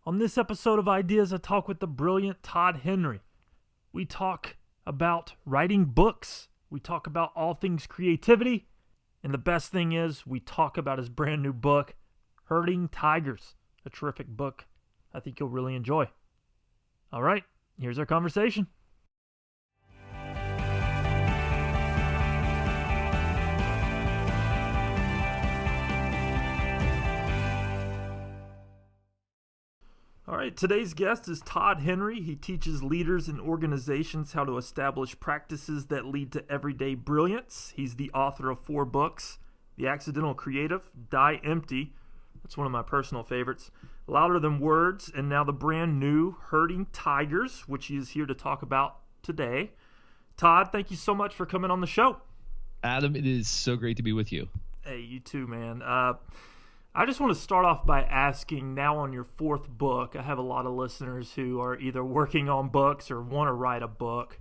On this episode of Ideas, I talk with the brilliant Todd Henry. We talk about writing books. We talk about all things creativity. And the best thing is, we talk about his brand new book, Herding Tigers, a terrific book I think you'll really enjoy. All right, here's our conversation. All right, today's guest is Todd Henry. He teaches leaders and organizations how to establish practices that lead to everyday brilliance. He's the author of 4 books, The Accidental Creative, Die Empty, that's one of my personal favorites, Louder Than Words, and now the brand new Herding Tigers, which he is here to talk about today. Todd, thank you so much for coming on the show. Adam, it is so great to be with you. Hey, you too, man. I just want to start off by asking, now on your 4th book, I have a lot of listeners who are either working on books or want to write a book.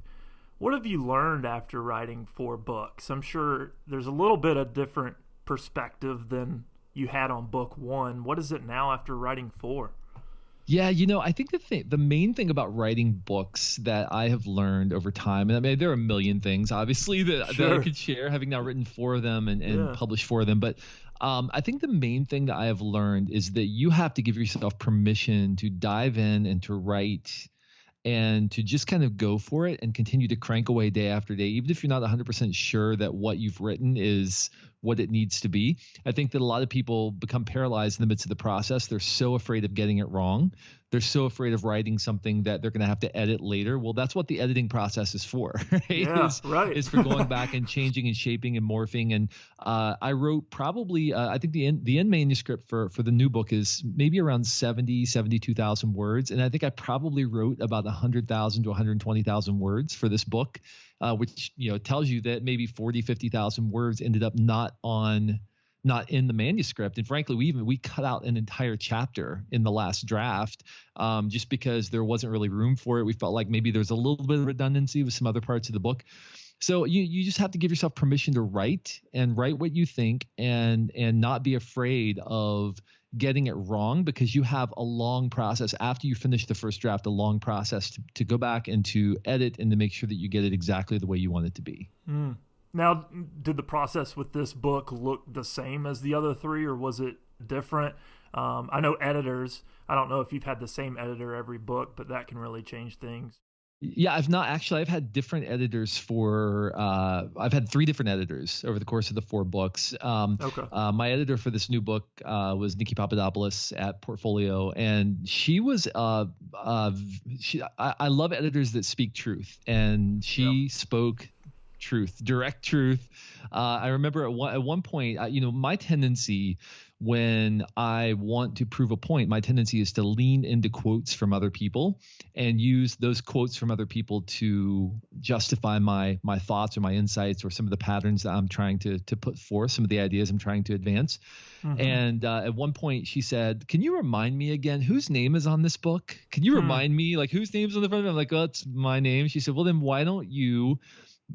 What have you learned after writing 4 books? I'm sure there's a little bit of different perspective than you had on book 1. What is it now after writing 4? Yeah, I think the main thing about writing books that I have learned over time, and I mean, there are a million things, obviously, that I could share, having now written 4 of them and published 4 of them. But I think the main thing that I have learned is that you have to give yourself permission to dive in and to write and to just kind of go for it and continue to crank away day after day, even if you're not 100% sure that what you've written is what it needs to be. I think that a lot of people become paralyzed in the midst of the process. They're so afraid of getting it wrong. They're so afraid of writing something that they're going to have to edit later. Well, that's what the editing process is for, right? Yeah, right. Is for going back and changing and shaping and morphing. And I wrote probably, I think the end manuscript for the new book is maybe around 72,000 words. And I think I probably wrote about 100,000 to 120,000 words for this book, which, tells you that maybe 50,000 words ended up not in the manuscript. And frankly, we cut out an entire chapter in the last draft, just because there wasn't really room for it. We felt like maybe there's a little bit of redundancy with some other parts of the book. So you just have to give yourself permission to write what you think and not be afraid of getting it wrong, because you have a long process after you finish the first draft, a long process to go back and to edit and to make sure that you get it exactly the way you want it to be. Now, did the process with this book look the same as the other 3, or was it different? I know editors, I don't know if you've had the same editor every book, but that can really change things. Yeah, I've had different editors I've had 3 different editors over the course of the 4 books. Okay. My editor for this new book was Nikki Papadopoulos at Portfolio, and she was, I love editors that speak truth, and she spoke truth, direct truth. I remember at one point, my tendency when I want to prove a point, my tendency is to lean into quotes from other people and use those quotes from other people to justify my thoughts or my insights or some of the patterns that I'm trying to put forth, some of the ideas I'm trying to advance. Mm-hmm. And at one point she said, "Can you remind me again whose name is on this book? Can you remind me, like, whose name's on the front of it?" I'm like, "Oh, it's my name." She said, "Well, then why don't you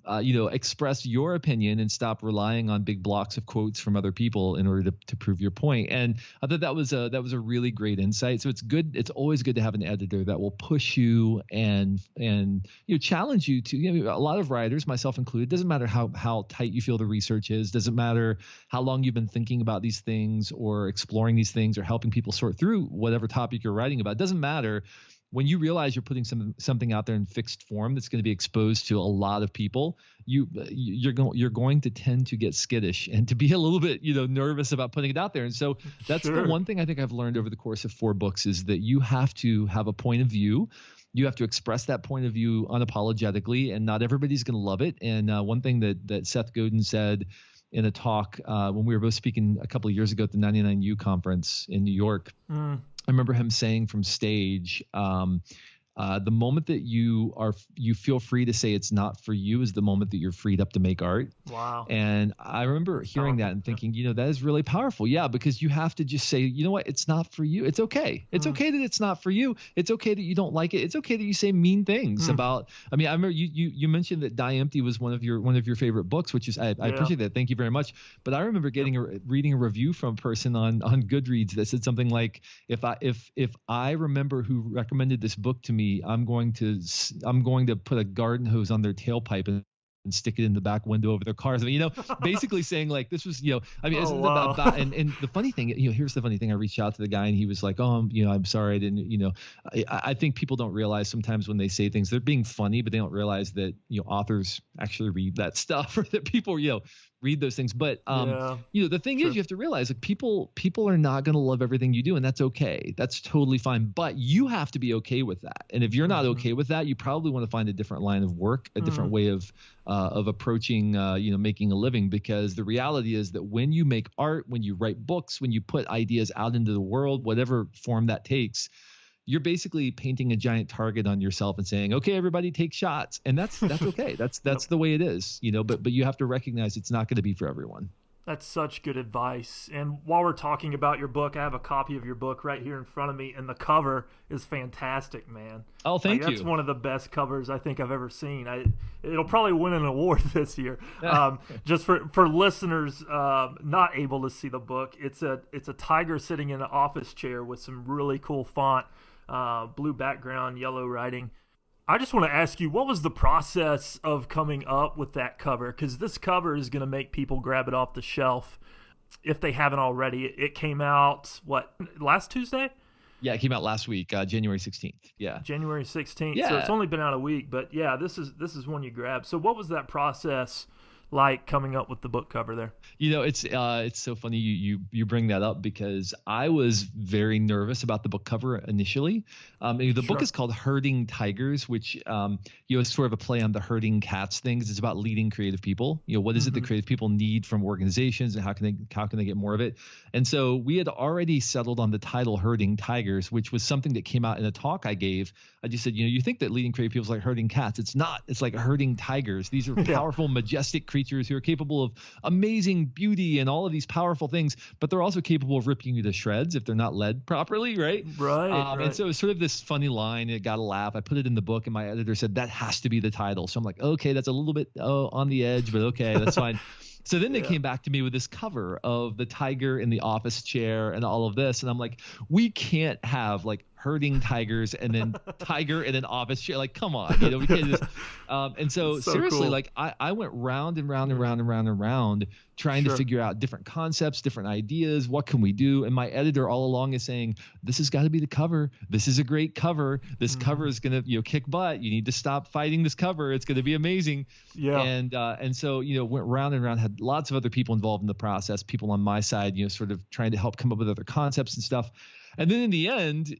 express your opinion and stop relying on big blocks of quotes from other people in order to prove your point." And I thought that was a really great insight. So it's good. It's always good to have an editor that will push you and challenge you to, a lot of writers, myself included, doesn't matter how tight you feel the research is, doesn't matter how long you've been thinking about these things or exploring these things or helping people sort through whatever topic you're writing about. It doesn't matter. When you realize you're putting something out there in fixed form that's going to be exposed to a lot of people, you're going to tend to get skittish and to be a little bit nervous about putting it out there. And so that's the one thing I think I've learned over the course of 4 books is that you have to have a point of view. You have to express that point of view unapologetically, and not everybody's going to love it. And one thing that Seth Godin said in a talk when we were both speaking a couple of years ago at the 99U conference in New York. I remember him saying from stage, The moment that you feel free to say it's not for you is the moment that you're freed up to make art. Wow. And I remember hearing that and thinking, that is really powerful. Yeah, because you have to just say, you know what, it's not for you. It's okay. It's okay that it's not for you. It's okay that you don't like it. It's okay that you say mean things about. I mean, I remember you mentioned that Die Empty was one of your favorite books, which is I appreciate that. Thank you very much. But I remember reading a review from a person on Goodreads that said something like, if I remember who recommended this book to me, I'm going to put a garden hose on their tailpipe and stick it in the back window over their cars. I mean, basically saying like this was, I mean, about and the funny thing, here's the funny thing. I reached out to the guy and he was like, oh, I'm sorry. I didn't, I think people don't realize sometimes when they say things, they're being funny, but they don't realize that, authors actually read that stuff, or that people, read those things. But the thing is, you have to realize like people are not going to love everything you do, and that's okay. That's totally fine. But you have to be okay with that. And if you're not okay with that, you probably want to find a different line of work, a different way of approaching, making a living. Because the reality is that when you make art, when you write books, when you put ideas out into the world, whatever form that takes, you're basically painting a giant target on yourself and saying, okay, everybody take shots. And that's okay. That's the way it is, but you have to recognize it's not going to be for everyone. That's such good advice. And while we're talking about your book, I have a copy of your book right here in front of me, and the cover is fantastic, man. Oh, thank you. That's one of the best covers I think I've ever seen. It'll probably win an award this year. Just for listeners not able to see the book, it's a tiger sitting in an office chair with some really cool font, blue background, yellow writing. I just want to ask you, what was the process of coming up with that cover? Because this cover is going to make people grab it off the shelf if they haven't already. It came out, last Tuesday? Yeah, it came out last week, January 16th. Yeah. January 16th. Yeah. So it's only been out a week, but yeah, this is one you grab. So what was that process like coming up with the book cover there? It's so funny you bring that up, because I was very nervous about the book cover initially. The book is called Herding Tigers, which is sort of a play on the herding cats things. It's about leading creative people. What is it that creative people need from organizations, and how can they get more of it? And so we had already settled on the title Herding Tigers, which was something that came out in a talk I gave. I just said, you think that leading creative people is like herding cats. It's not. It's like herding tigers. These are powerful, majestic creatures who are capable of amazing beauty and all of these powerful things, but they're also capable of ripping you to shreds if they're not led properly, right? Right. And so it was sort of this funny line. It got a laugh. I put it in the book, and my editor said that has to be the title. So I'm like, okay, that's a little bit on the edge, but okay, that's fine. So then they came back to me with this cover of the tiger in the office chair and all of this, and I'm like, we can't have like herding tigers and then tiger in an office chair. Like, come on, we can't just. And so seriously, cool. Like I went round and round and round and round and round trying to figure out different concepts, different ideas. What can we do? And my editor all along is saying, this has got to be the cover. This is a great cover. This cover is going to, kick butt. You need to stop fighting this cover. It's going to be amazing. Yeah. And so, went round and round, had lots of other people involved in the process, people on my side, sort of trying to help come up with other concepts and stuff. And then in the end,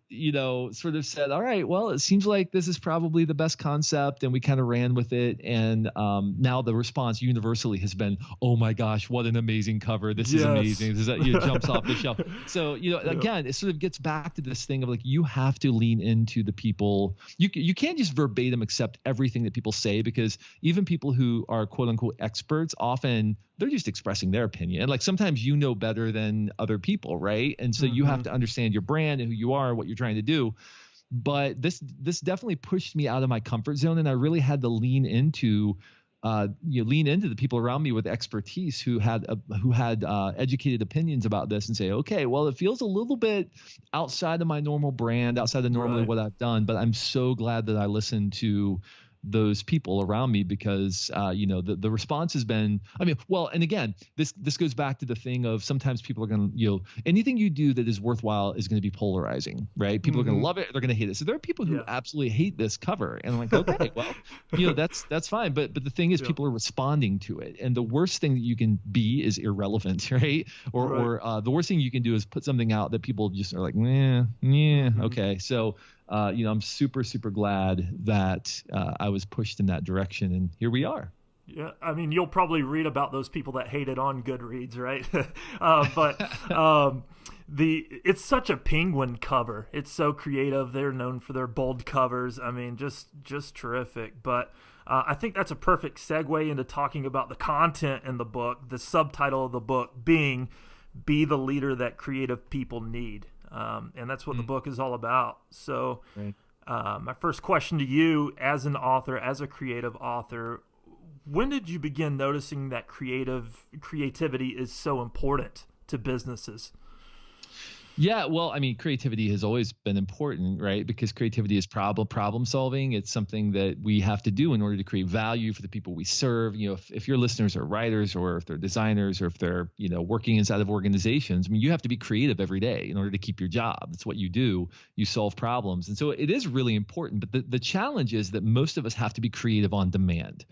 sort of said, all right, well, it seems like this is probably the best concept. And we kind of ran with it. And now the response universally has been, oh my gosh, what an amazing cover. This is amazing. This is, jumps off the shelf. So, again, it sort of gets back to this thing of like, you have to lean into the people. You can't just verbatim accept everything that people say, because even people who are quote unquote experts, often they're just expressing their opinion. And like sometimes better than other people, right? And so you have to understand your brand and who you are, what you're trying to do. But this definitely pushed me out of my comfort zone, and I really had to lean into the people around me with expertise who had educated opinions about this, and say, okay, well, it feels a little bit outside of my normal brand, outside of normally what I've done, but I'm so glad that I listened to those people around me, because the response has been, and again, this goes back to the thing of sometimes people are going to, anything you do that is worthwhile is going to be polarizing, right? People are going to love it, they're going to hate it. So there are people who absolutely hate this cover, and I'm like, okay, well, that's fine. But the thing is, people are responding to it, and the worst thing that you can be is irrelevant, right? Or the worst thing you can do is put something out that people just are like, okay. So I'm super, super glad that I was pushed in that direction, and here we are. Yeah, I mean, you'll probably read about those people that hate it on Goodreads, right? But it's such a penguin cover. It's so creative. They're known for their bold covers. I mean, just terrific. But I think that's a perfect segue into talking about the content in the book. The subtitle of the book being "Be the Leader That Creative People Need," and that's what the book is all about. So, Right. My first question to you, as an author, as a creative author, when did you begin noticing that creativity is so important to businesses? Yeah, well, I mean, creativity has always been important, right? Because creativity is problem solving. It's something that we have to do in order to create value for the people we serve. You know, if your listeners are writers, or if they're designers, or if they're, working inside of organizations, I mean, you have to be creative every day in order to keep your job. That's what you do. You solve problems. And so it is really important. But the challenge is that most of us have to be creative on demand.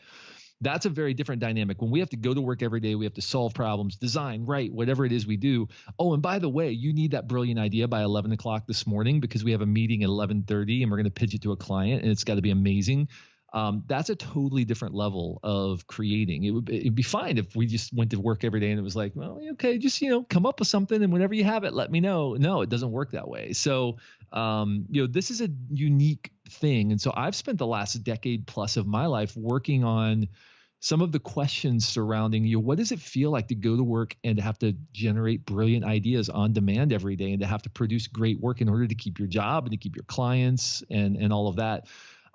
That's a very different dynamic. When we have to go to work every day, we have to solve problems, design, write, whatever it is we do. Oh, and by the way, you need that brilliant idea by 11 o'clock this morning because we have a meeting at 11:30 and we're going to pitch it to a client and it's got to be amazing. That's a totally different level of creating. It'd be fine if we just went to work every day and it was like, well, okay, just, come up with something and whenever you have it, let me know. No, it doesn't work that way. So, this is a unique thing. And so I've spent the last decade plus of my life working on some of the questions surrounding what does it feel like to go to work and to have to generate brilliant ideas on demand every day and to have to produce great work in order to keep your job and to keep your clients and all of that.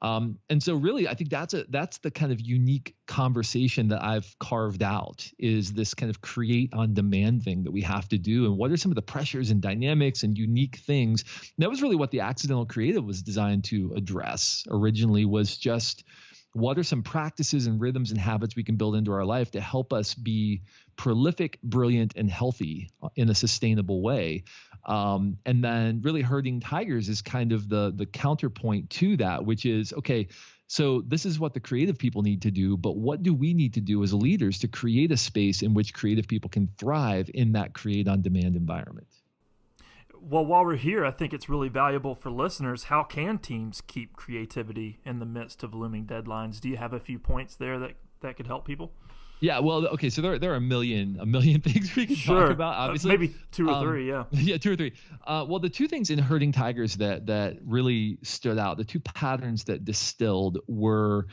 And so really, I think that's the kind of unique conversation that I've carved out, is this kind of create on demand thing that we have to do. And what are some of the pressures and dynamics and unique things? And that was really what the Accidental Creative was designed to address originally, was just what are some practices and rhythms and habits we can build into our life to help us be prolific, brilliant, and healthy in a sustainable way. And then really Herding Tigers is kind of the counterpoint to that, which is, okay, so this is what the creative people need to do, but what do we need to do as leaders to create a space in which creative people can thrive in that create on demand environment? Well, while we're here, I think it's really valuable for listeners. How can teams keep creativity in the midst of looming deadlines? Do you have a few points there that could help people? Yeah, well, okay, so there are a million things we can talk about. Obviously, maybe two or three. Yeah, yeah, two or three. Well, the two things in Herding Tigers that really stood out, the two patterns that distilled were.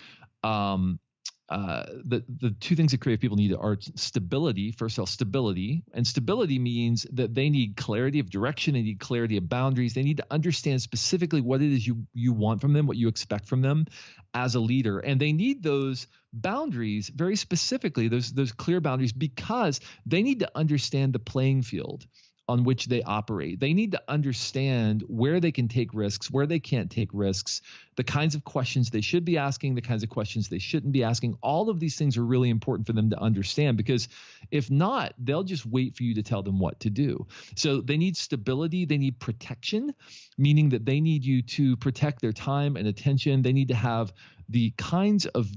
The two things that creative people need are stability. First of all, stability. And stability means that they need clarity of direction. They need clarity of boundaries. They need to understand specifically what it is you want from them, what you expect from them as a leader. And they need those boundaries very specifically, those clear boundaries, because they need to understand the playing field on which they operate. They need to understand where they can take risks, where they can't take risks, the kinds of questions they should be asking, the kinds of questions they shouldn't be asking. All of these things are really important for them to understand, because if not, they'll just wait for you to tell them what to do. So they need stability. They need protection, meaning that they need you to protect their time and attention. They need to have the kinds of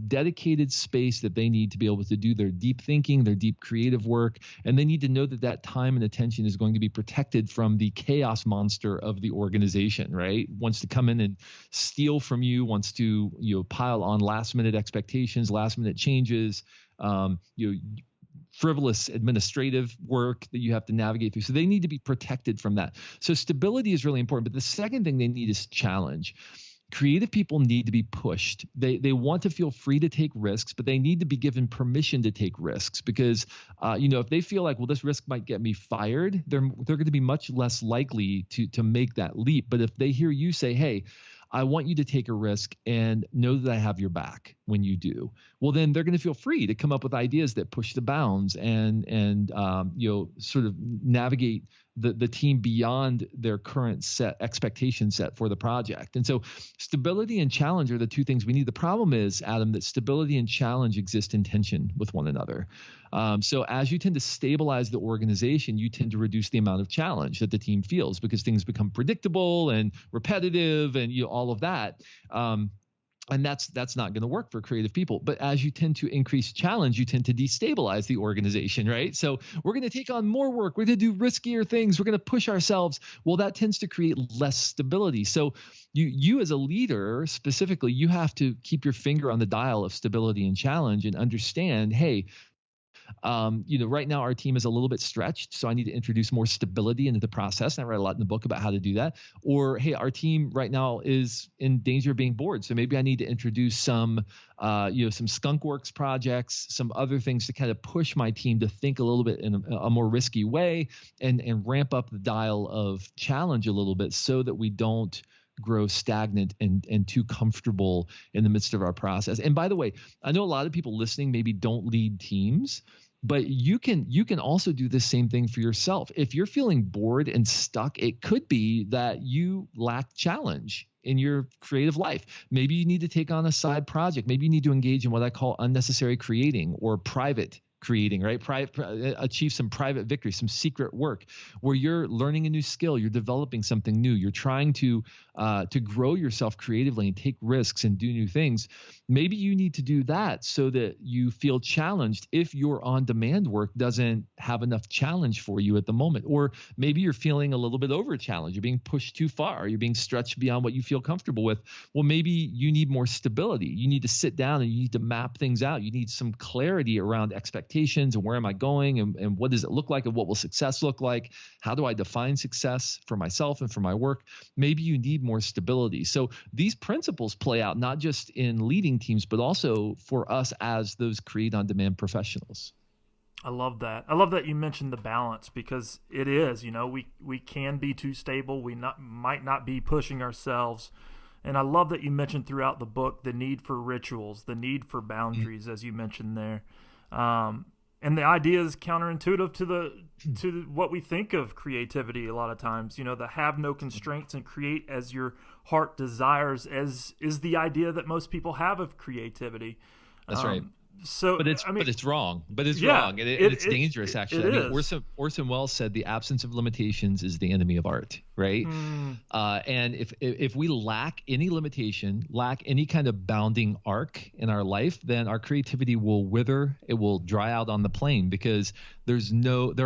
dedicated space that they need to be able to do their deep thinking, their deep creative work. And they need to know that that time and attention is going to be protected from the chaos monster of the organization, right? Wants to come in and steal from you, wants to, pile on last minute expectations, last minute changes, frivolous administrative work that you have to navigate through. So they need to be protected from that. So stability is really important. But the second thing they need is challenge. Creative people need to be pushed. They want to feel free to take risks, but they need to be given permission to take risks, because, if they feel like, well, this risk might get me fired, they're going to be much less likely to make that leap. But if they hear you say, hey, I want you to take a risk and know that I have your back when you do, well, then they're going to feel free to come up with ideas that push the bounds and sort of navigate the team beyond their current expectation set for the project. And so stability and challenge are the two things we need. The problem is, Adam, that stability and challenge exist in tension with one another. So as you tend to stabilize the organization, you tend to reduce the amount of challenge that the team feels, because things become predictable and repetitive and all of that. And that's not going to work for creative people. But as you tend to increase challenge, you tend to destabilize the organization, right? So we're going to take on more work. We're going to do riskier things. We're going to push ourselves. Well, that tends to create less stability. So you as a leader specifically, you have to keep your finger on the dial of stability and challenge and understand, hey, right now our team is a little bit stretched, so I need to introduce more stability into the process. And I write a lot in the book about how to do that. Or, hey, our team right now is in danger of being bored, so maybe I need to introduce some skunk works projects, some other things to kind of push my team to think a little bit in a more risky way and ramp up the dial of challenge a little bit so that we don't grow stagnant and too comfortable in the midst of our process. And by the way, I know a lot of people listening maybe don't lead teams, but you can also do the same thing for yourself. If you're feeling bored and stuck, it could be that you lack challenge in your creative life. Maybe you need to take on a side project. Maybe you need to engage in what I call unnecessary creating or private creating, right? Achieve some private victory, some secret work where you're learning a new skill, you're developing something new, you're trying to grow yourself creatively and take risks and do new things. Maybe you need to do that so that you feel challenged if your on-demand work doesn't have enough challenge for you at the moment. Or maybe you're feeling a little bit over challenged, you're being pushed too far, you're being stretched beyond what you feel comfortable with. Well, maybe you need more stability. You need to sit down and you need to map things out. You need some clarity around expectations and where am I going and what does it look like and what will success look like? How do I define success for myself and for my work? Maybe you need more stability. So these principles play out not just in leading teams, but also for us as those create on demand professionals. I love that. I love that you mentioned the balance because it is, we can be too stable. We might not be pushing ourselves. And I love that you mentioned throughout the book the need for rituals, the need for boundaries, as you mentioned there. And the idea is counterintuitive to what we think of creativity a lot of times. The have no constraints and create as your heart desires is the idea that most people have of creativity. That's right. So, but it's wrong. But it's wrong, and it's dangerous. Actually, Orson Welles said the absence of limitations is the enemy of art. Right. And if we lack any limitation, lack any kind of bounding arc in our life, then our creativity will wither. It will dry out on the plane because there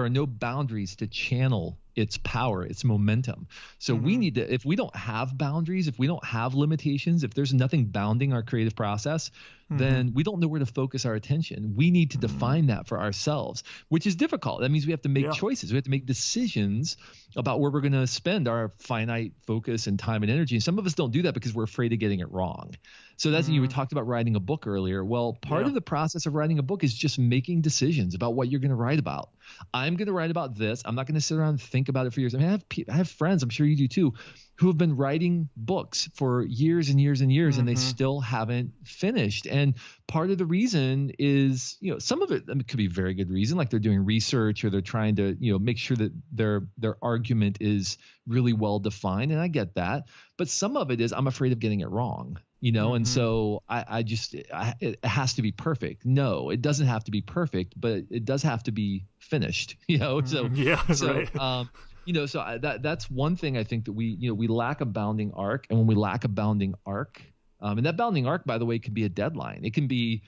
are no boundaries to channel its power, its momentum. So we need to, if we don't have boundaries, if we don't have limitations, if there's nothing bounding our creative process, then we don't know where to focus our attention. We need to define that for ourselves, which is difficult. That means we have to make choices. We have to make decisions about where we're going to spend our finite focus and time and energy. And some of us don't do that because we're afraid of getting it wrong. So that's you talked about writing a book earlier. Well, part of the process of writing a book is just making decisions about what you're going to write about. I'm going to write about this. I'm not going to sit around and think about it for years. I mean, I have friends, I'm sure you do too, who have been writing books for years and years and years, and they still haven't finished. And part of the reason is, some of it, could be a very good reason, like they're doing research or they're trying to, make sure that their argument is really well defined. And I get that. But some of it is I'm afraid of getting it wrong. And so it has to be perfect. No, it doesn't have to be perfect, but it does have to be finished, so, right. So that's one thing I think that we lack a bounding arc. And when we lack a bounding arc, and that bounding arc, by the way, can be a deadline. It can be,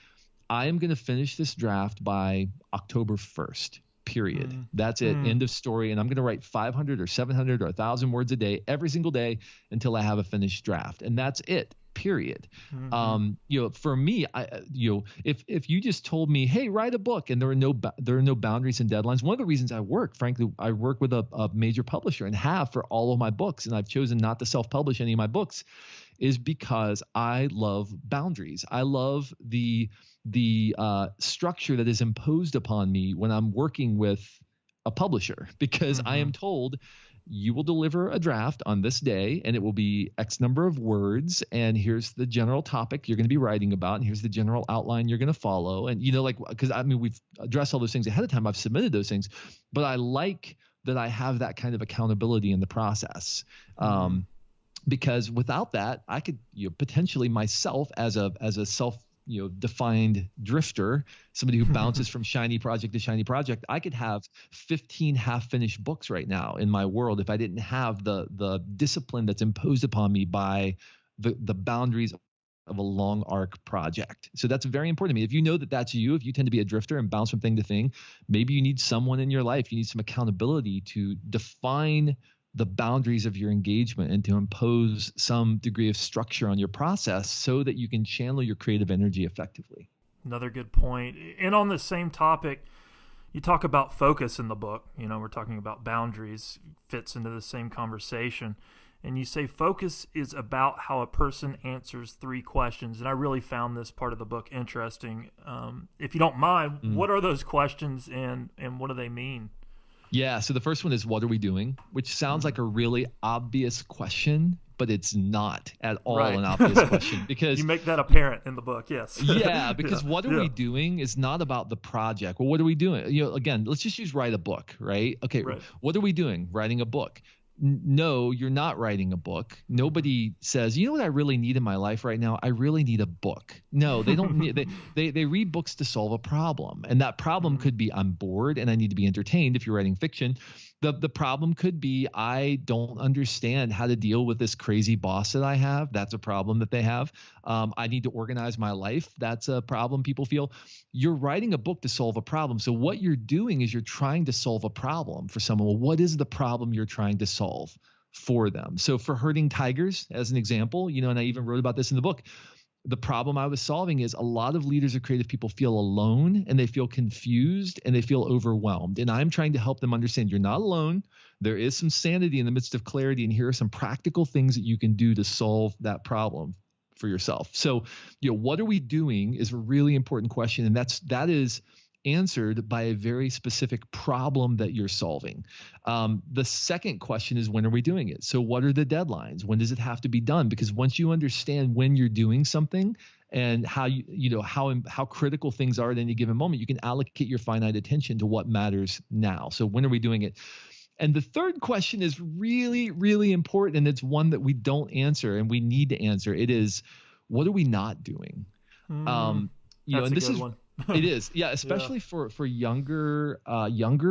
I am going to finish this draft by October 1st. Period. That's it. End of story. And I'm going to write 500 or 700 or 1,000 words a day, every single day until I have a finished draft. And that's it. Period. For me, if you just told me, hey, write a book, and there are no boundaries and deadlines. One of the reasons I work with a major publisher and have for all of my books, and I've chosen not to self-publish any of my books, is because I love boundaries. I love the structure that is imposed upon me when I'm working with a publisher, because I am told you will deliver a draft on this day and it will be X number of words. And here's the general topic you're going to be writing about. And here's the general outline you're going to follow. And, because we've addressed all those things ahead of time. I've submitted those things, but I like that I have that kind of accountability in the process. Because without that, I could potentially myself as a self defined drifter, somebody who bounces from shiny project to shiny project, I could have 15 half-finished books right now in my world if I didn't have the discipline that's imposed upon me by the boundaries of a long arc project. So that's very important to me. If you know that that's you, if you tend to be a drifter and bounce from thing to thing, maybe you need someone in your life. You need some accountability to define the boundaries of your engagement and to impose some degree of structure on your process so that you can channel your creative energy effectively. Another good point. And on the same topic, you talk about focus in the book. You know, we're talking about boundaries, fits into the same conversation. And you say focus is about how a person answers 3 questions. And I really found this part of the book interesting. If you don't mind, what are those questions and what do they mean? Yeah. So the first one is, what are we doing? Which sounds like a really obvious question, but it's not at all an obvious question, because you make that apparent in the book. Yes. Yeah. Because what are we doing is not about the project. Well, what are we doing? You know, again, let's just use write a book, right? Okay. Right. What are we doing? Writing a book. No, you're not writing a book. Nobody says, you know what I really need in my life right now? I really need a book. No, they don't need, they read books to solve a problem. And that problem could be, I'm bored and I need to be entertained if you're writing fiction. The problem could be, I don't understand how to deal with this crazy boss that I have. That's a problem that they have. I need to organize my life. That's a problem people feel. You're writing a book to solve a problem. So what you're doing is you're trying to solve a problem for someone. Well, what is the problem you're trying to solve for them? So for herding tigers, as an example, you know, and I even wrote about this in the book, the problem I was solving is a lot of leaders or creative people feel alone and they feel confused and they feel overwhelmed. And I'm trying to help them understand you're not alone. There is some sanity in the midst of clarity. And here are some practical things that you can do to solve that problem for yourself. So, you know, what are we doing is a really important question. And that is answered by a very specific problem that you're solving. The second question is, when are we doing it? So what are the deadlines? When does it have to be done? Because once you understand when you're doing something and how how critical things are at any given moment, you can allocate your finite attention to what matters now. So when are we doing it? And the third question is really, really important. And it's one that we don't answer and we need to answer. It is, what are we not doing? That's and this is one. It is. Yeah. Especially for younger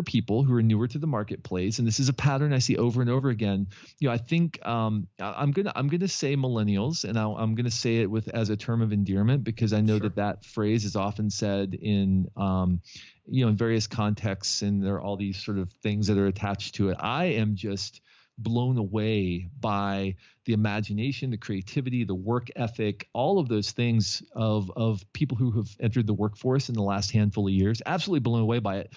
people who are newer to the marketplace. And this is a pattern I see over and over again. You know, I think I'm going to say millennials, and I'm going to say it as a term of endearment, because I know that phrase is often said in, in various contexts, and there are all these sort of things that are attached to it. I am just blown away by the imagination, the creativity, the work ethic, all of those things of people who have entered the workforce in the last handful of years. Absolutely blown away by it.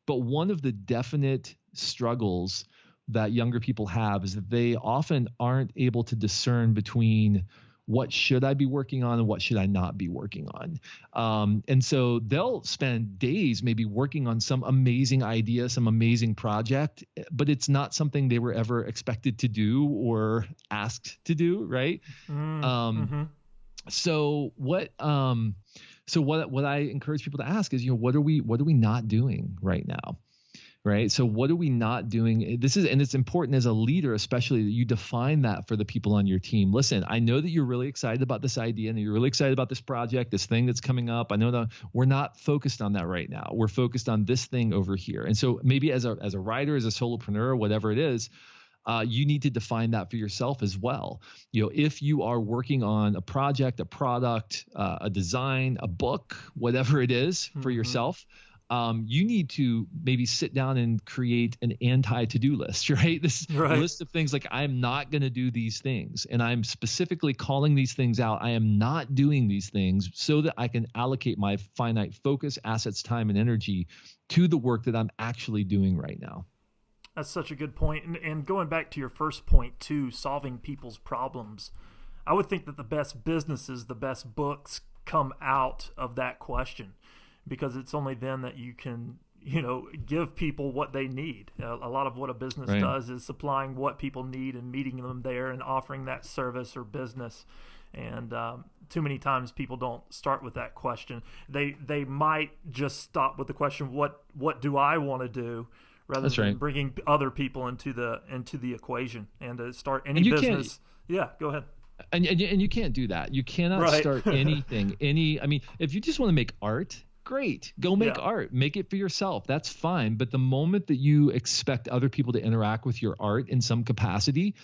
But one of the definite struggles that younger people have is that they often aren't able to discern between what should I be working on and what should I not be working on. And so they'll spend days maybe working on some amazing idea, some amazing project, but it's not something they were ever expected to do or asked to do, right? So what I encourage people to ask is, what are we not doing right now? Right. So what are we not doing? And it's important as a leader, especially, that you define that for the people on your team. Listen, I know that you're really excited about this idea and you're really excited about this project, this thing that's coming up. I know that we're not focused on that right now. We're focused on this thing over here. And so maybe as a writer, as a solopreneur, whatever it is, you need to define that for yourself as well. If you are working on a project, a product, a design, a book, whatever it is for yourself, you need to maybe sit down and create an anti-to-do list, right? This list of things like, I'm not going to do these things. And I'm specifically calling these things out. I am not doing these things so that I can allocate my finite focus, assets, time, and energy to the work that I'm actually doing right now. That's such a good point. And going back to your first point too, solving people's problems, I would think that the best businesses, the best books come out of that question, because it's only then that you can, give people what they need. A lot of what a business does is supplying what people need and meeting them there and offering that service or business. And too many times people don't start with that question. They might just stop with the question, what do I want to do? Rather than bringing other people into the equation, and to start any business. Yeah, go ahead. And you can't do that. You cannot start anything. If you just want to make art, great. Go make art. Make it for yourself. That's fine. But the moment that you expect other people to interact with your art in some capacity,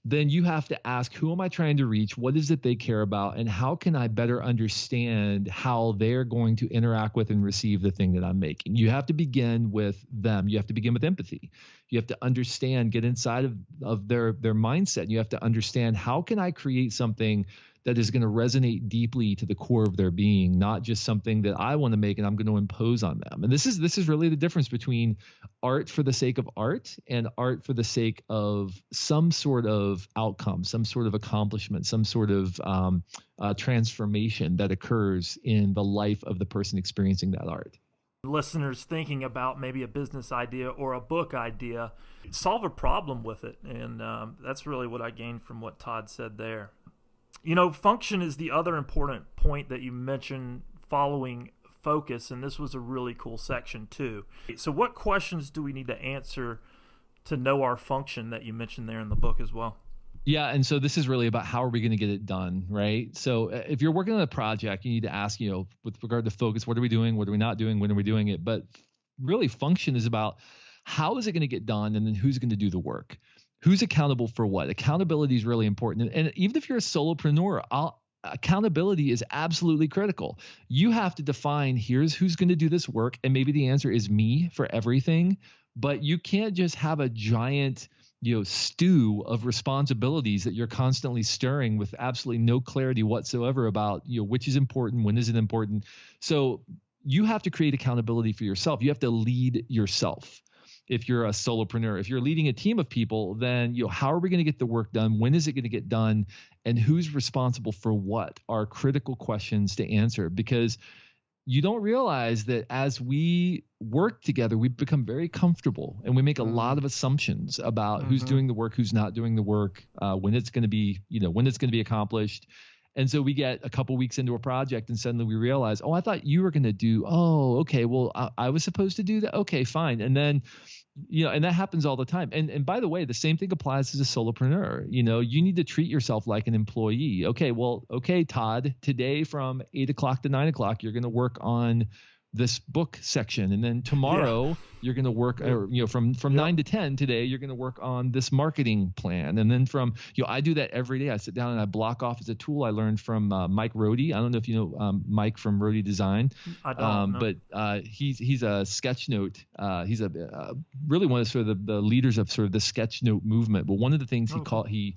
then you have to ask, who am I trying to reach? What is it they care about? And how can I better understand how they're going to interact with and receive the thing that I'm making? You have to begin with them. You have to begin with empathy. You have to understand, get inside of their mindset. You have to understand, how can I create something that is going to resonate deeply to the core of their being, not just something that I want to make and I'm going to impose on them. And this is really the difference between art for the sake of art and art for the sake of some sort of outcome, some sort of accomplishment, some sort of transformation that occurs in the life of the person experiencing that art. Listeners thinking about maybe a business idea or a book idea, solve a problem with it. And that's really what I gained from what Todd said there. Function is the other important point that you mentioned following focus, and this was a really cool section too. So what questions do we need to answer to know our function that you mentioned there in the book as well? Yeah, and so this is really about how are we going to get it done, right? So if you're working on a project, you need to ask, with regard to focus, what are we doing? What are we not doing? When are we doing it? But really, function is about how is it going to get done, and then who's going to do the work? Who's accountable for what? Accountability is really important. And even if you're a solopreneur, accountability is absolutely critical. You have to define, here's who's going to do this work. And maybe the answer is me for everything. But you can't just have a giant, stew of responsibilities that you're constantly stirring with absolutely no clarity whatsoever about, which is important, when is it important. So you have to create accountability for yourself. You have to lead yourself. If you're a solopreneur, if you're leading a team of people, then how are we going to get the work done? When is it going to get done? And who's responsible for what are critical questions to answer, because you don't realize that as we work together, we become very comfortable and we make a lot of assumptions about who's doing the work, who's not doing the work, when it's going to be, when it's going to be accomplished. And so we get a couple weeks into a project and suddenly we realize, oh, I thought you were going to do, oh, okay, well, I was supposed to do that. Okay, fine. And then, and that happens all the time. And by the way, the same thing applies as a solopreneur. You need to treat yourself like an employee. Okay, Todd, today from 8 o'clock to 9 o'clock, you're going to work on this book section. And then tomorrow you're going to work, from 9 to 10 today, you're going to work on this marketing plan. And then from, I do that every day. I sit down and I block off as a tool I learned from Mike Rohde. I don't know if you know Mike from Rohde Design. I don't know. But he's a sketchnote. He's really one of sort of the leaders of sort of the sketchnote movement. But one of the things he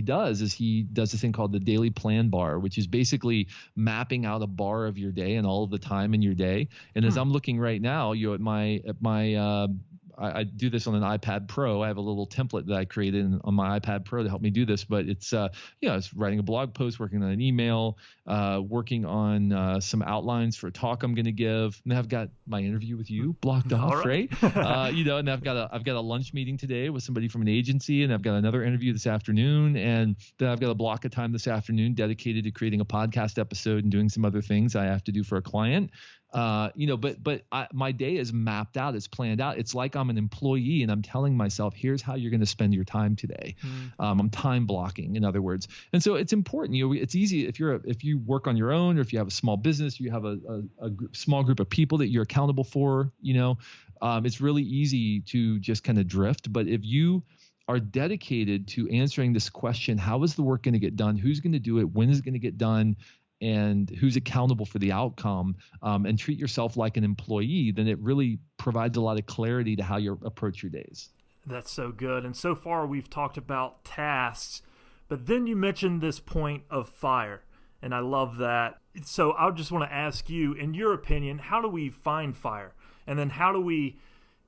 does this thing called the daily plan bar, which is basically mapping out a bar of your day and all of the time in your day. And as I'm looking right now, I do this on an iPad Pro. I have a little template that I created on my iPad Pro to help me do this. But it's it's writing a blog post, working on an email, working on some outlines for a talk I'm going to give. And I've got my interview with you blocked off, right? And I've got a lunch meeting today with somebody from an agency, and I've got another interview this afternoon, and then I've got a block of time this afternoon dedicated to creating a podcast episode and doing some other things I have to do for a client. My day is mapped out. It's planned out. It's like I'm an employee and I'm telling myself, here's how you're going to spend your time today. I'm time blocking, in other words. And so it's important. It's easy if you work on your own, or if you have a small business, you have a small group of people that you're accountable for. It's really easy to just kind of drift. But if you are dedicated to answering this question, how is the work going to get done? Who's going to do it? When is it going to get done? And who's accountable for the outcome, and treat yourself like an employee, then it really provides a lot of clarity to how you approach your days. That's so good. And so far we've talked about tasks, but then you mentioned this point of fire, and I love that. So I just want to ask you, in your opinion, how do we find fire? And then how do we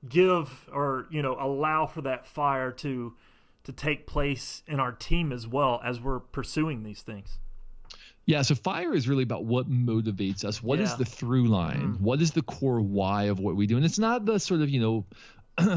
give or, allow for that fire to take place in our team as well as we're pursuing these things? Yeah, so fire is really about what motivates us. What is the through line? What is the core why of what we do? And it's not the sort of,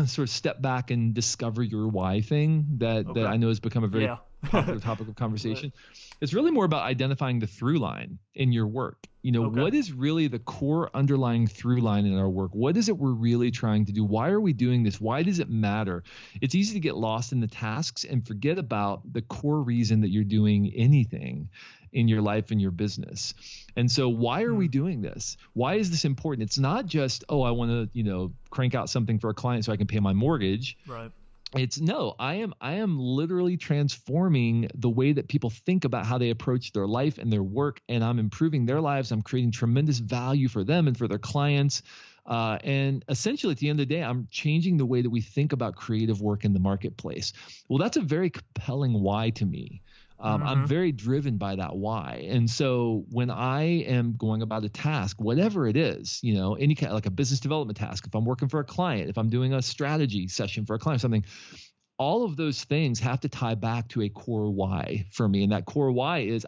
sort of step back and discover your why thing that I know has become a very popular topic of conversation. Right. It's really more about identifying the through line in your work. What is really the core underlying through line in our work? What is it we're really trying to do? Why are we doing this? Why does it matter? It's easy to get lost in the tasks and forget about the core reason that you're doing anything in your life and your business. And so why are we doing this? Why is this important? It's not just, I want to, crank out something for a client so I can pay my mortgage. Right. It's no, I am literally transforming the way that people think about how they approach their life and their work, and I'm improving their lives. I'm creating tremendous value for them and for their clients. And essentially, at the end of the day, I'm changing the way that we think about creative work in the marketplace. Well, that's a very compelling why to me. I'm very driven by that why. And so when I am going about a task, whatever it is, any kind, like a business development task, if I'm working for a client, if I'm doing a strategy session for a client, something, all of those things have to tie back to a core why for me. And that core why is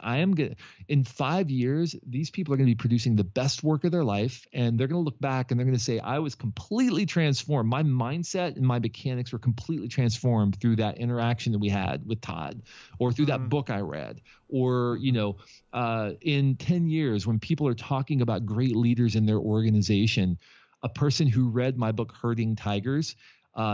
in 5 years, these people are going to be producing the best work of their life. And they're going to look back and they're going to say, I was completely transformed. My mindset and my mechanics were completely transformed through that interaction that we had with Todd, or through that book I read, or, in 10 years, when people are talking about great leaders in their organization, a person who read my book, Herding Tigers,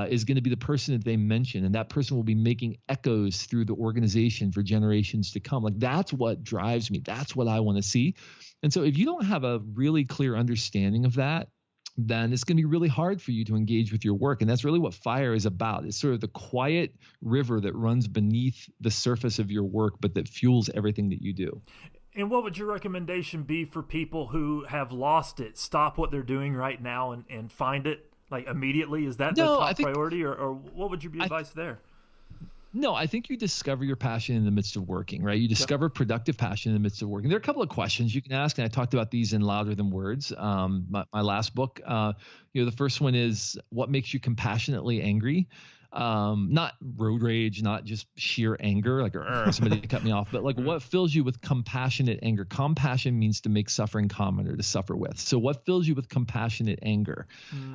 is going to be the person that they mention, and that person will be making echoes through the organization for generations to come. Like, that's what drives me. That's what I want to see. And so if you don't have a really clear understanding of that, then it's going to be really hard for you to engage with your work. And that's really what FIRE is about. It's sort of the quiet river that runs beneath the surface of your work, but that fuels everything that you do. And what would your recommendation be for people who have lost it? Stop what they're doing right now and find it like immediately? Is that the top priority, or what would your advice there? No, I think you discover your passion in the midst of working, right? You discover productive passion in the midst of working. There are a couple of questions you can ask, and I talked about these in Louder Than Words, my last book. The first one is, what makes you compassionately angry? Not road rage, not just sheer anger, like somebody cut me off, but like what fills you with compassionate anger? Compassion means to make suffering common, or to suffer with. So what fills you with compassionate anger?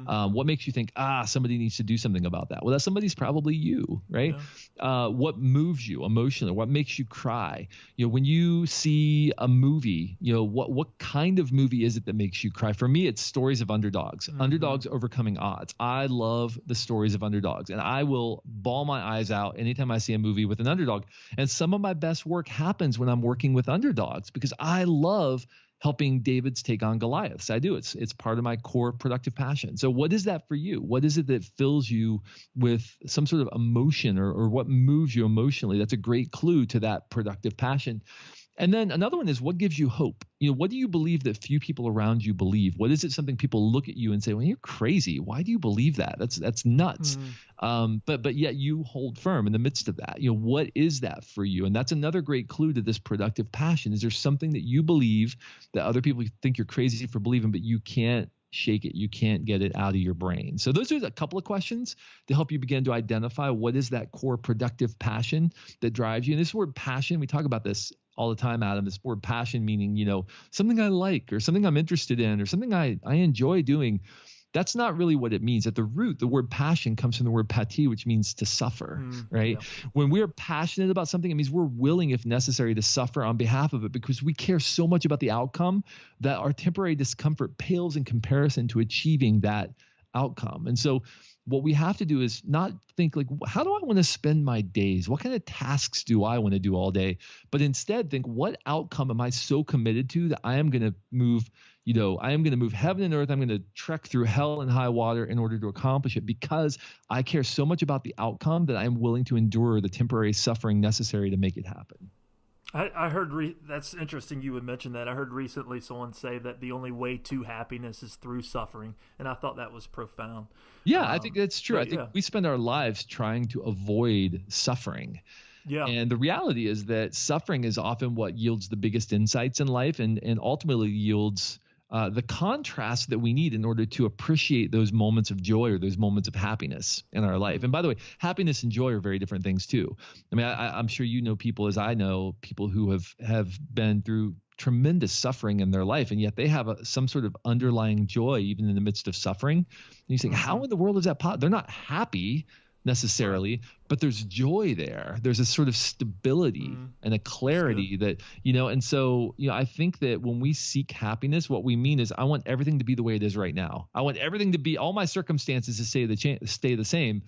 What makes you think, somebody needs to do something about that? Well, that somebody's probably you, right? Yeah. What moves you emotionally? What makes you cry? When you see a movie, what kind of movie is it that makes you cry? For me, it's stories of underdogs, underdogs overcoming odds. I love the stories of underdogs, and I will bawl my eyes out anytime I see a movie with an underdog. And some of my best work happens when I'm working with underdogs, because I love helping Davids take on Goliaths. I do. It's part of my core productive passion. So what is that for you? What is it that fills you with some sort of emotion, or what moves you emotionally? That's a great clue to that productive passion. And then another one is, what gives you hope? What do you believe that few people around you believe? What is it something people look at you and say, well, you're crazy. Why do you believe that? That's nuts. But yet you hold firm in the midst of that. What is that for you? And that's another great clue to this productive passion. Is there something that you believe that other people think you're crazy for believing, but you can't shake it? You can't get it out of your brain. So those are a couple of questions to help you begin to identify what is that core productive passion that drives you. And this word passion, we talk about this all the time, Adam. This word passion meaning, something I like, or something I'm interested in, or something I enjoy doing. That's not really what it means. At the root, the word passion comes from the word pati, which means to suffer, right? Yeah. When we're passionate about something, it means we're willing, if necessary, to suffer on behalf of it, because we care so much about the outcome that our temporary discomfort pales in comparison to achieving that outcome. And so what we have to do is not think like, how do I want to spend my days? What kind of tasks do I want to do all day? But instead think, what outcome am I so committed to that I am going to move, I am going to move heaven and earth. I'm going to trek through hell and high water in order to accomplish it, because I care so much about the outcome that I'm willing to endure the temporary suffering necessary to make it happen. I heard that's interesting you would mention that. I heard recently someone say that the only way to happiness is through suffering, and I thought that was profound. Yeah, I think that's true. I think we spend our lives trying to avoid suffering. Yeah. And the reality is that suffering is often what yields the biggest insights in life, and ultimately yields the contrast that we need in order to appreciate those moments of joy, or those moments of happiness in our life. And by the way, happiness and joy are very different things too. I mean, I'm sure you know people, as I know people, who have been through tremendous suffering in their life, and yet they have some sort of underlying joy even in the midst of suffering. And you think, how in the world is that possible? They're not happy necessarily, but there's joy there. There's a sort of stability and a clarity that, and so, I think that when we seek happiness, what we mean is, I want everything to be the way it is right now. I want everything to be, all my circumstances to stay the same,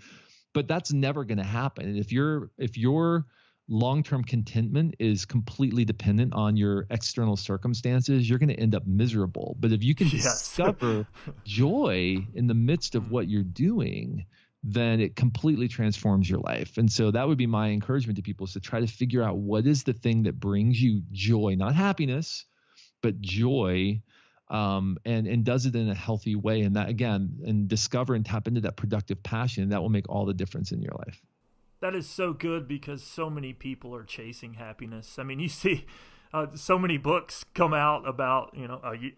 but that's never going to happen. And if your long-term contentment is completely dependent on your external circumstances, you're going to end up miserable. But if you can discover joy in the midst of what you're doing, then it completely transforms your life. And so that would be my encouragement to people, is to try to figure out what is the thing that brings you joy, not happiness, but joy, and does it in a healthy way. And that, again, and discover and tap into that productive passion. That will make all the difference in your life. That is so good, because so many people are chasing happiness. I mean, you see so many books come out about,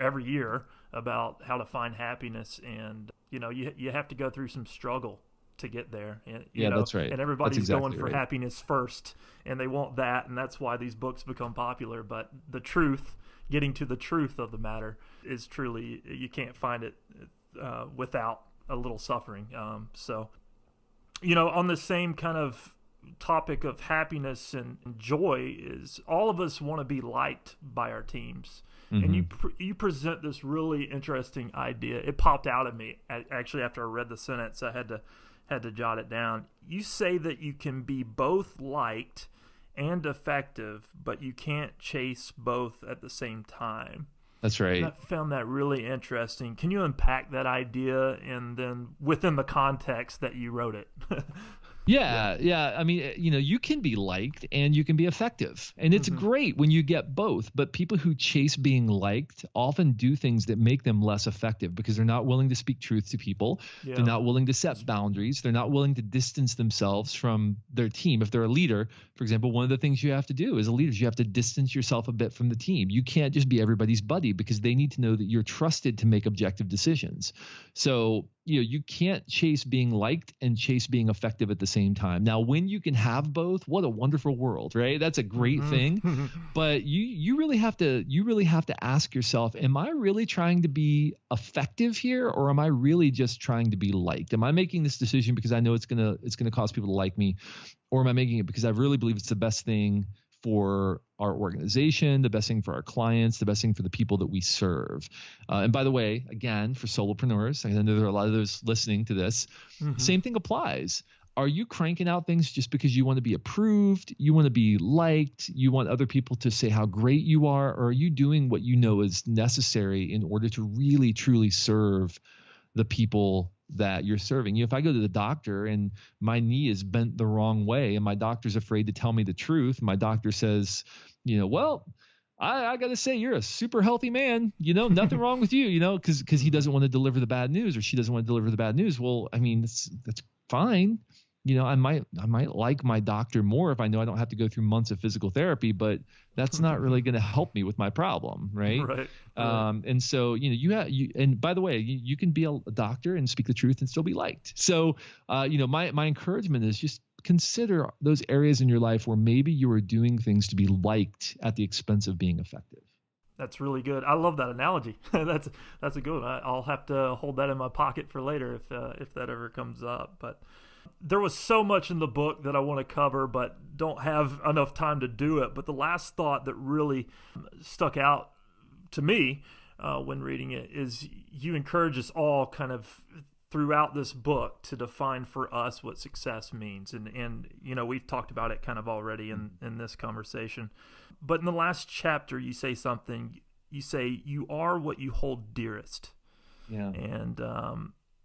every year about how to find happiness. And, you have to go through some struggle to get there. And, that's right. And everybody's exactly going for right. happiness first, and they want that. And that's why these books become popular. But the truth, getting to the truth of the matter, is truly, you can't find it without a little suffering. So, on the same kind of topic of happiness and joy, is all of us want to be liked by our teams. Mm-hmm. And you present this really interesting idea. It popped out at me actually after I read the sentence. I had to jot it down. You say that you can be both liked and effective, but you can't chase both at the same time. That's right. And I found that really interesting. Can you unpack that idea, and then within the context that you wrote it? Yeah. I mean, you can be liked and you can be effective. And it's great when you get both. But people who chase being liked often do things that make them less effective, because they're not willing to speak truth to people. Yeah. They're not willing to set boundaries. They're not willing to distance themselves from their team. If they're a leader, for example, one of the things you have to do as a leader is you have to distance yourself a bit from the team. You can't just be everybody's buddy, because they need to know that you're trusted to make objective decisions. So, you can't chase being liked and chase being effective at the same time. Now, when you can have both, what a wonderful world, right? That's a great thing. But you really have to ask yourself, am I really trying to be effective here, or am I really just trying to be liked? Am I making this decision because I know it's gonna cause people to like me, or am I making it because I really believe it's the best thing for our organization, the best thing for our clients, the best thing for the people that we serve? And by the way, again, for solopreneurs, I know there are a lot of those listening to this, same thing applies. Are you cranking out things just because you want to be approved, you want to be liked, you want other people to say how great you are, or are you doing what you know is necessary in order to really, truly serve the people that you're serving? If I go to the doctor and my knee is bent the wrong way and my doctor's afraid to tell me the truth, my doctor says, well, I got to say, you're a super healthy man, nothing wrong with you, because he doesn't want to deliver the bad news, or she doesn't want to deliver the bad news. Well, I mean, that's fine. I might like my doctor more if I know I don't have to go through months of physical therapy, but that's not really going to help me with my problem, right? Right. And so and by the way, you can be a doctor and speak the truth and still be liked. So my encouragement is just consider those areas in your life where maybe you are doing things to be liked at the expense of being effective. That's really good. I love that analogy. That's a good one. I'll have to hold that in my pocket for later if that ever comes up. But there was so much in the book that I want to cover, but don't have enough time to do it. But the last thought that really stuck out to me when reading it is you encourage us all kind of throughout this book to define for us what success means. And we've talked about it kind of already in this conversation. But in the last chapter, you say something. You say, you are what you hold dearest. Yeah. And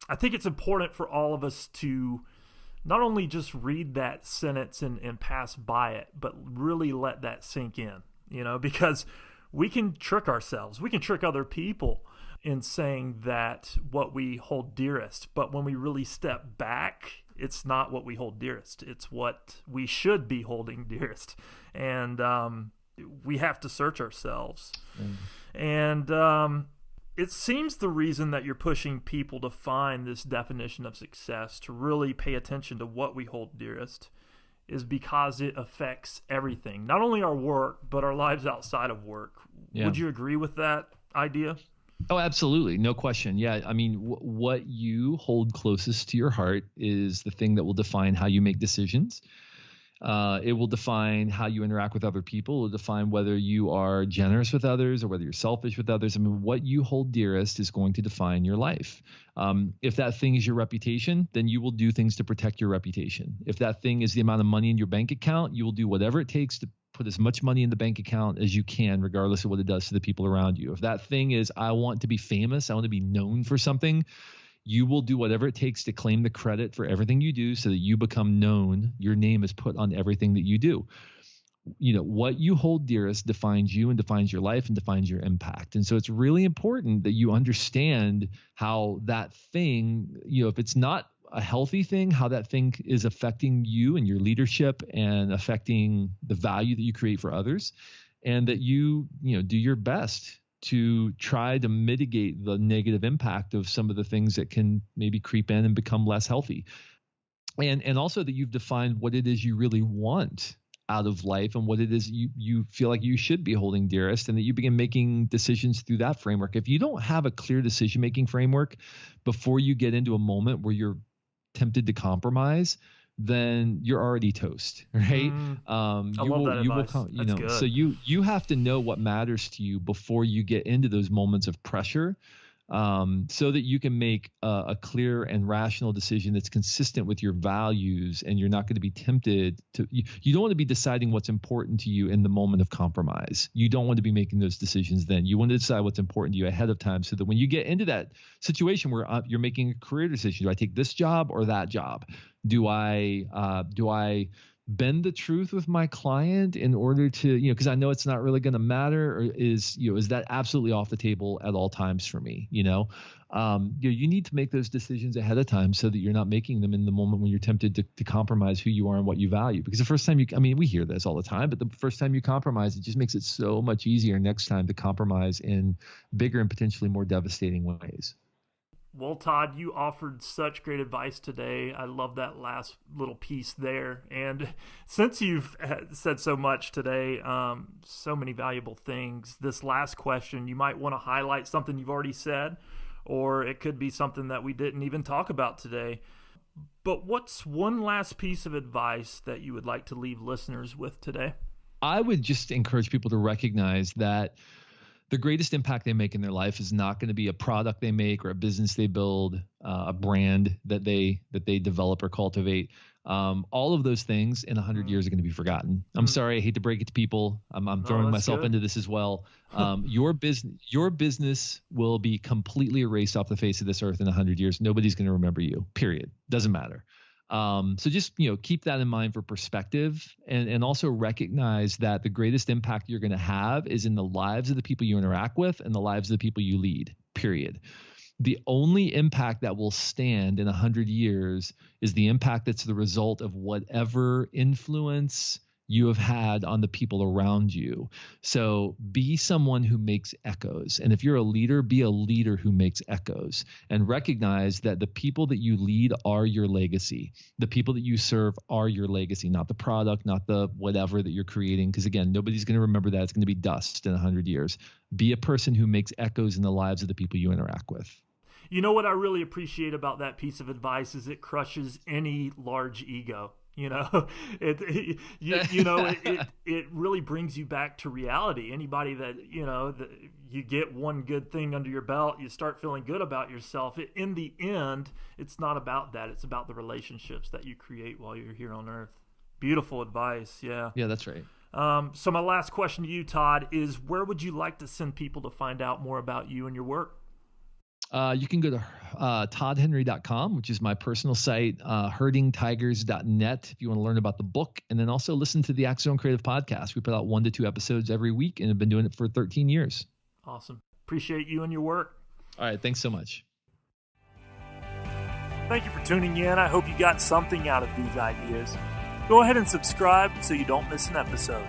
I think it's important for all of us to not only just read that sentence and pass by it, but really let that sink in, because we can trick ourselves. We can trick other people in saying that what we hold dearest. But when we really step back, it's not what we hold dearest. It's what we should be holding dearest. And we have to search ourselves. And it seems the reason that you're pushing people to find this definition of success, to really pay attention to what we hold dearest, is because it affects everything, not only our work, but our lives outside of work. Yeah. Would you agree with that idea? Oh, absolutely. No question. Yeah. I mean, what you hold closest to your heart is the thing that will define how you make decisions. It will define how you interact with other people. It will define whether you are generous with others or whether you're selfish with others. I mean, what you hold dearest is going to define your life. If that thing is your reputation, then you will do things to protect your reputation. If that thing is the amount of money in your bank account, you will do whatever it takes to put as much money in the bank account as you can, regardless of what it does to the people around you. If that thing is, I want to be famous, I want to be known for something, You will do whatever it takes to claim the credit for everything you do so that you become known. Your name is put on everything that you do. What you hold dearest defines you and defines your life and defines your impact. And so it's really important that you understand how that thing, if it's not a healthy thing, how that thing is affecting you and your leadership and affecting the value that you create for others, and that you do your best to try to mitigate the negative impact of some of the things that can maybe creep in and become less healthy. And also that you've defined what it is you really want out of life and what it is you feel like you should be holding dearest, and that you begin making decisions through that framework. If you don't have a clear decision-making framework before you get into a moment where you're tempted to compromise, then you're already toast, right? I love that advice. So you have to know what matters to you before you get into those moments of pressure, so that you can make a clear and rational decision that's consistent with your values, and you're not going to be tempted to. You don't want to be deciding what's important to you in the moment of compromise. You don't want to be making those decisions then. You want to decide what's important to you ahead of time, so that when you get into that situation where you're making a career decision, do I take this job or that job? Do I bend the truth with my client in order to, because I know it's not really going to matter, or is that absolutely off the table at all times for me? You need to make those decisions ahead of time so that you're not making them in the moment when you're tempted to compromise who you are and what you value. Because the first time we hear this all the time, but the first time you compromise, it just makes it so much easier next time to compromise in bigger and potentially more devastating ways. Well, Todd, you offered such great advice today. I love that last little piece there. And since you've said so much today, so many valuable things, this last question, you might want to highlight something you've already said, or it could be something that we didn't even talk about today. But what's one last piece of advice that you would like to leave listeners with today? I would just encourage people to recognize that the greatest impact they make in their life is not going to be a product they make or a business they build, a brand that they develop or cultivate. All of those things in 100 years are going to be forgotten. I'm sorry, I hate to break it to people. I'm throwing myself into this as well. Your business will be completely erased off the face of this earth in 100 years. Nobody's going to remember you. Period. Doesn't matter. So just, keep that in mind for perspective, and also recognize that the greatest impact you're going to have is in the lives of the people you interact with and the lives of the people you lead, period. The only impact that will stand in 100 years is the impact that's the result of whatever influence you have had on the people around you. So be someone who makes echoes. And if you're a leader, be a leader who makes echoes, and recognize that the people that you lead are your legacy. The people that you serve are your legacy, not the product, not the whatever that you're creating. Because again, nobody's going to remember that. It's going to be dust in 100 years. Be a person who makes echoes in the lives of the people you interact with. You know what I really appreciate about that piece of advice is it crushes any large ego. It really brings you back to reality. Anybody that, you get one good thing under your belt, you start feeling good about yourself. In the end, it's not about that. It's about the relationships that you create while you're here on earth. Beautiful advice. Yeah. Yeah, that's right. So my last question to you, Todd, is where would you like to send people to find out more about you and your work? You can go to toddhenry.com, which is my personal site, herdingtigers.net if you want to learn about the book, and then also listen to the Axon Creative Podcast. We put out 1 to 2 episodes every week and have been doing it for 13 years. Awesome. Appreciate you and your work. All right. Thanks so much. Thank you for tuning in. I hope you got something out of these ideas. Go ahead and subscribe so you don't miss an episode.